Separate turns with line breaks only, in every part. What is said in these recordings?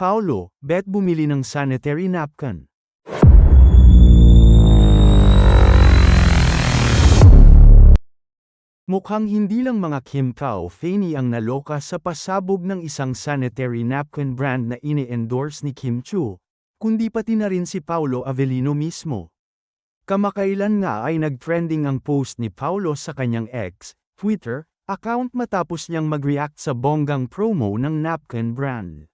Paolo, bet bumili ng sanitary napkin. Mukhang hindi lang mga Kim Kao Fanny ang naloka sa pasabog ng isang sanitary napkin brand na ini-endorse ni Kim Chu, kundi pati na rin si Paolo Avellino mismo. Kamakailan nga ay nag-trending ang post ni Paolo sa kanyang ex, Twitter, account matapos niyang mag-react sa bonggang promo ng napkin brand.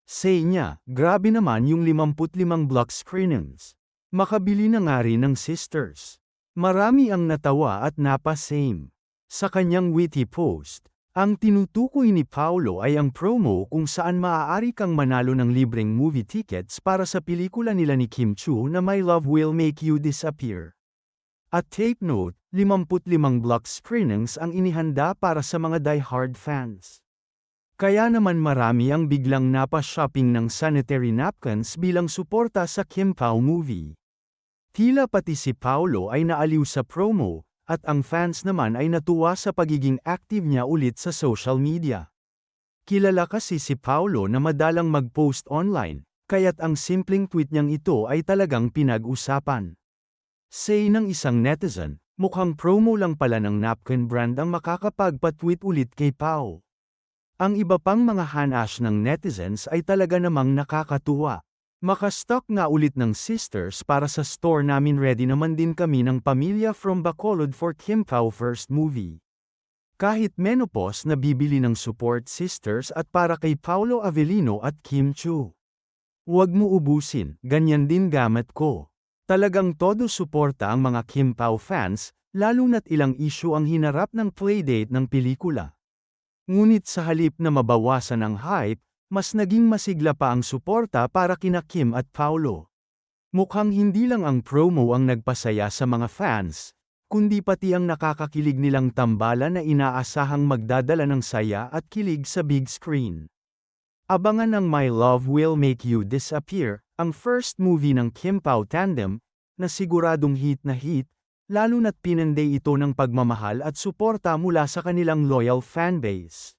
Say niya, grabe naman yung 55 block screenings. Makabili na nga rin ng sisters. Marami ang natawa at napa-same. Sa kanyang witty post, ang tinutukoy ni Paolo ay ang promo kung saan maaari kang manalo ng libreng movie tickets para sa pelikula nila ni Kim Chu na My Love Will Make You Disappear. At take note, 55 block screenings ang inihanda para sa mga die-hard fans. Kaya naman marami ang biglang napa-shopping ng sanitary napkins bilang suporta sa Kim Pao movie. Tila pati si Paolo ay naaliw sa promo, at ang fans naman ay natuwa sa pagiging active niya ulit sa social media. Kilala kasi si Paolo na madalang mag-post online, kaya't ang simpleng tweet niyang ito ay talagang pinag-usapan. Say ng isang netizen, mukhang promo lang pala ng napkin brand ang makakapagpa-tweet ulit kay Pao. Ang iba pang mga hanash ng netizens ay talaga namang nakakatuwa. Makastock nga ulit ng sisters para sa store namin, ready naman din kami ng pamilya from Bacolod for Kim Pao first movie. Kahit menopause na bibili ng support sisters at para kay Paolo Avellino at Kim Chu. Huwag mo ubusin, ganyan din gamit ko. Talagang todo suporta ang mga Kim Pao fans, lalo na't ilang issue ang hinarap ng playdate ng pelikula. Ngunit sa halip na mabawasan ang hype, mas naging masigla pa ang suporta para kina Kim at Paolo. Mukhang hindi lang ang promo ang nagpasaya sa mga fans, kundi pati ang nakakakilig nilang tambalan na inaasahang magdadala ng saya at kilig sa big screen. Abangan ang My Love Will Make You Disappear, ang first movie ng Kim Pao tandem, na siguradong hit na hit, lalo na't pinanday ito ng pagmamahal at suporta mula sa kanilang loyal fanbase.